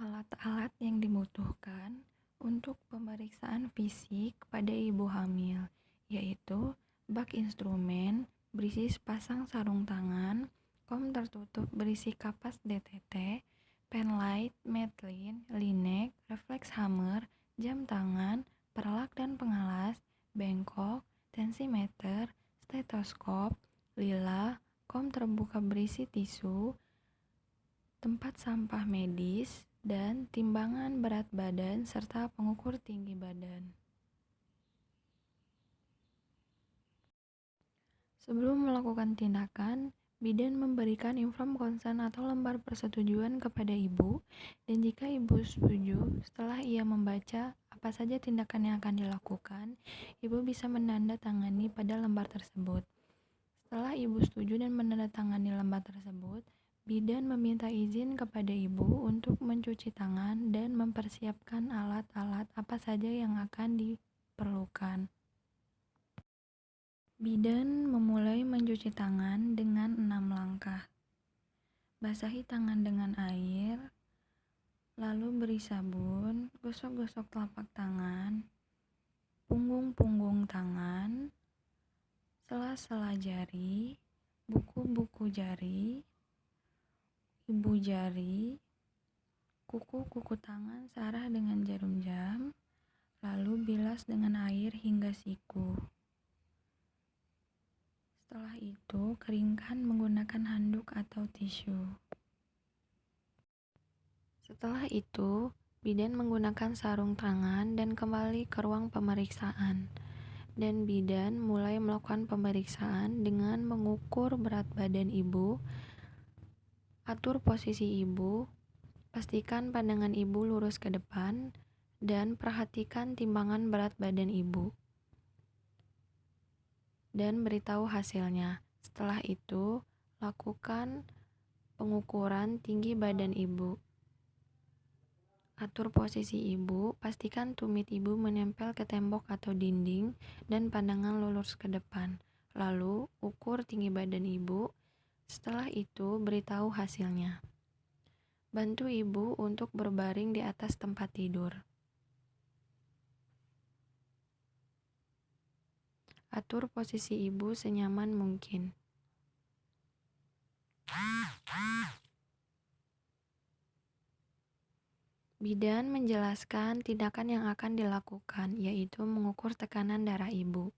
Alat-alat yang dibutuhkan untuk pemeriksaan fisik pada ibu hamil, yaitu bak instrumen berisi sepasang sarung tangan, kom tertutup berisi kapas DTT, penlight, metlin, linek, refleks hammer, jam tangan, perlak dan pengalas, bengkok, tensimeter, stetoskop, lila, kom terbuka berisi tisu, tempat sampah medis, dan timbangan berat badan serta pengukur tinggi badan. Sebelum melakukan tindakan, bidan memberikan inform konsen atau lembar persetujuan kepada ibu, dan jika ibu setuju, setelah ia membaca apa saja tindakan yang akan dilakukan, ibu bisa menandatangani pada lembar tersebut. Setelah ibu setuju dan menandatangani lembar tersebut, bidan meminta izin kepada ibu untuk mencuci tangan dan mempersiapkan alat-alat apa saja yang akan diperlukan. Bidan memulai mencuci tangan dengan 6 langkah. Basahi tangan dengan air, lalu beri sabun, gosok-gosok telapak tangan, punggung-punggung tangan, sela-sela jari, buku-buku jari, ibu jari, kuku-kuku tangan searah dengan jarum jam, lalu bilas dengan air hingga siku. Setelah itu, keringkan menggunakan handuk atau tisu. Setelah itu, bidan menggunakan sarung tangan dan kembali ke ruang pemeriksaan. Dan bidan mulai melakukan pemeriksaan dengan mengukur berat badan ibu, atur posisi ibu, pastikan pandangan ibu lurus ke depan, dan perhatikan timbangan berat badan ibu. Dan beritahu hasilnya. Setelah itu, lakukan pengukuran tinggi badan ibu. Atur posisi ibu, pastikan tumit ibu menempel ke tembok atau dinding dan pandangan lurus ke depan. Lalu, ukur tinggi badan ibu. Setelah itu, beritahu hasilnya. Bantu ibu untuk berbaring di atas tempat tidur. Atur posisi ibu senyaman mungkin. Bidan menjelaskan tindakan yang akan dilakukan, yaitu mengukur tekanan darah ibu.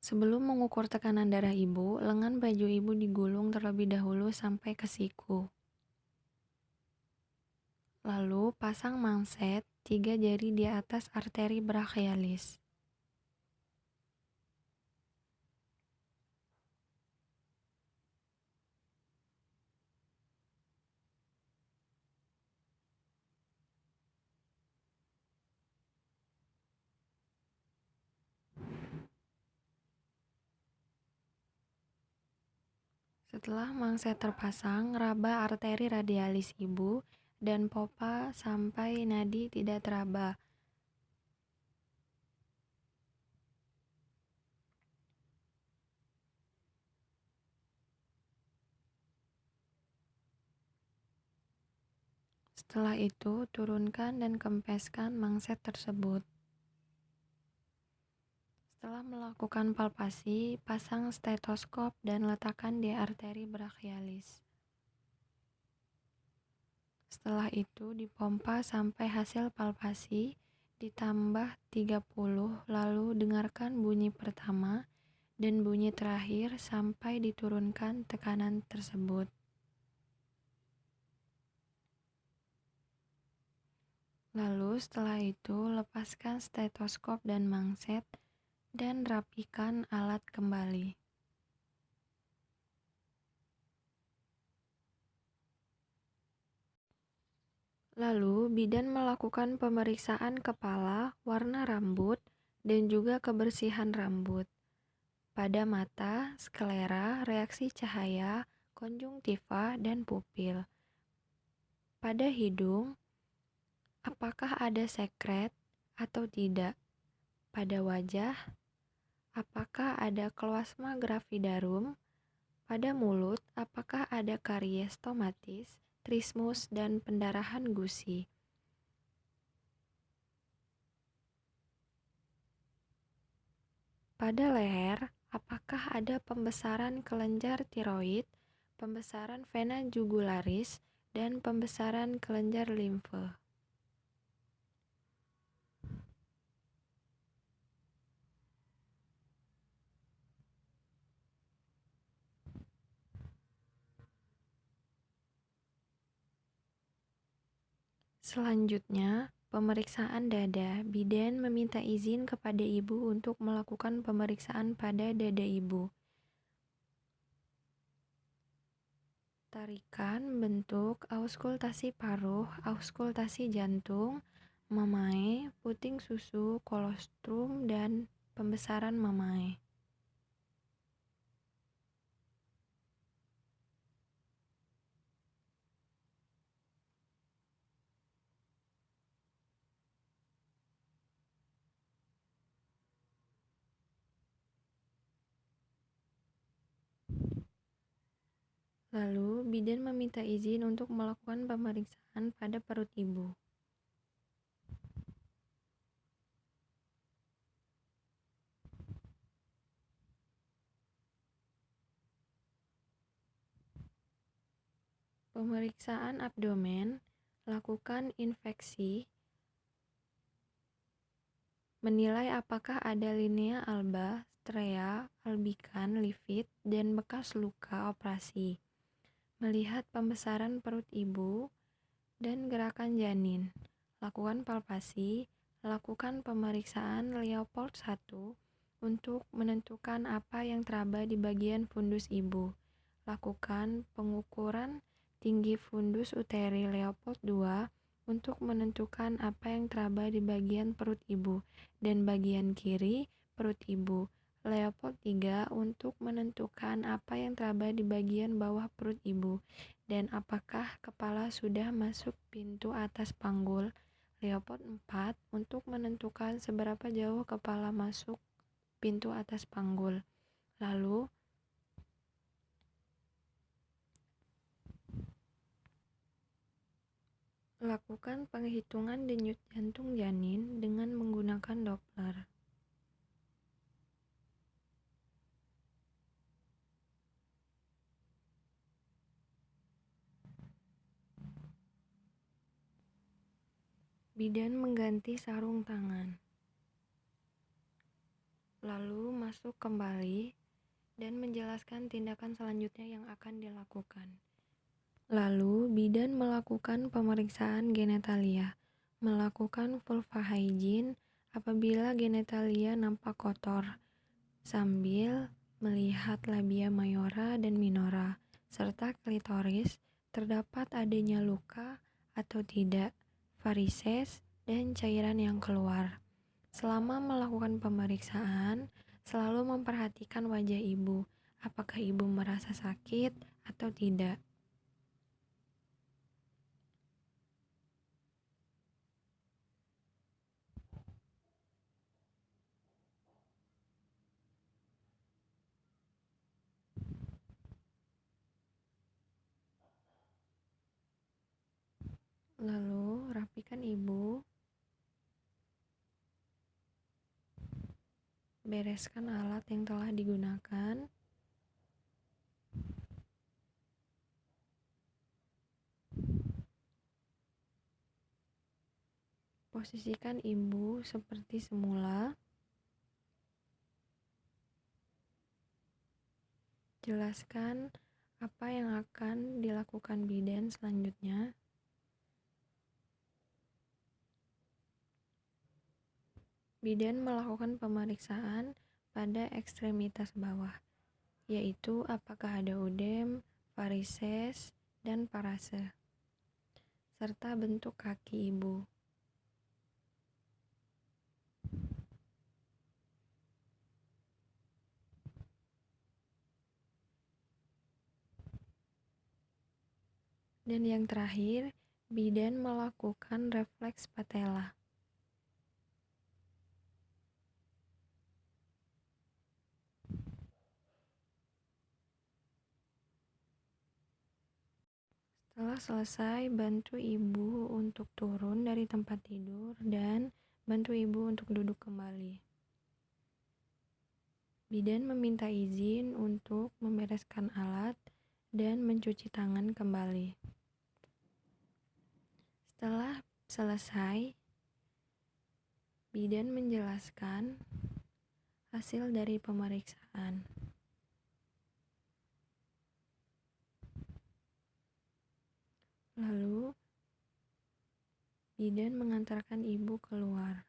Sebelum mengukur tekanan darah ibu, lengan baju ibu digulung terlebih dahulu sampai ke siku. Lalu pasang mangset 3 jari di atas arteri brachialis. Setelah mangset terpasang, raba arteri radialis ibu dan popa sampai nadi tidak teraba. Setelah itu, turunkan dan kempeskan mangset tersebut. Setelah melakukan palpasi, pasang stetoskop dan letakkan di arteri brachialis. Setelah itu dipompa sampai hasil palpasi ditambah 30, lalu dengarkan bunyi pertama dan bunyi terakhir sampai diturunkan tekanan tersebut. Lalu setelah itu lepaskan stetoskop dan mangset dan rapikan alat kembali. Lalu, bidan melakukan pemeriksaan kepala, warna rambut, dan juga kebersihan rambut. Pada mata, sklera, reaksi cahaya, konjungtiva, dan pupil. Pada hidung, apakah ada sekret atau tidak? Pada wajah, apakah ada kloasma gravidarum? Pada mulut, apakah ada karies stomatis, trismus, dan pendarahan gusi? Pada leher, apakah ada pembesaran kelenjar tiroid, pembesaran vena jugularis, dan pembesaran kelenjar limfe? Selanjutnya, pemeriksaan dada. Bidan meminta izin kepada ibu untuk melakukan pemeriksaan pada dada ibu. Tarikan, bentuk, auskultasi paruh, auskultasi jantung, mamae, puting susu, kolostrum, dan pembesaran mamae. Lalu, bidan meminta izin untuk melakukan pemeriksaan pada perut ibu. Pemeriksaan abdomen, lakukan infeksi, menilai apakah ada linea alba, strea, albican, livid, dan bekas luka operasi. Melihat pembesaran perut ibu dan gerakan janin. Lakukan palpasi, lakukan pemeriksaan Leopold I untuk menentukan apa yang teraba di bagian fundus ibu. Lakukan pengukuran tinggi fundus uteri Leopold II untuk menentukan apa yang teraba di bagian perut ibu dan bagian kiri perut ibu. Leopold III untuk menentukan apa yang teraba di bagian bawah perut ibu dan apakah kepala sudah masuk pintu atas panggul. Leopold IV untuk menentukan seberapa jauh kepala masuk pintu atas panggul. Lalu, lakukan penghitungan denyut jantung janin dengan menggunakan Doppler. Bidan mengganti sarung tangan. Lalu masuk kembali dan menjelaskan tindakan selanjutnya yang akan dilakukan. Lalu, bidan melakukan pemeriksaan genitalia, melakukan vulva hygiene apabila genitalia nampak kotor, sambil melihat labia mayora dan minora, serta klitoris, terdapat adanya luka atau tidak, varises, dan cairan yang keluar. Selama melakukan pemeriksaan, selalu memperhatikan wajah ibu, apakah ibu merasa sakit atau tidak. Lalu, rapikan ibu, bereskan alat yang telah digunakan, posisikan ibu seperti semula, jelaskan apa yang akan dilakukan bidan selanjutnya. Bidan melakukan pemeriksaan pada ekstremitas bawah, yaitu apakah ada udem, varises, dan parase. serta bentuk kaki ibu. Dan yang terakhir, bidan melakukan refleks patella. Setelah selesai, bantu ibu untuk turun dari tempat tidur dan bantu ibu untuk duduk kembali. Bidan meminta izin untuk membereskan alat dan mencuci tangan kembali. Setelah selesai, bidan menjelaskan hasil dari pemeriksaan. Lalu, bidan mengantarkan ibu keluar.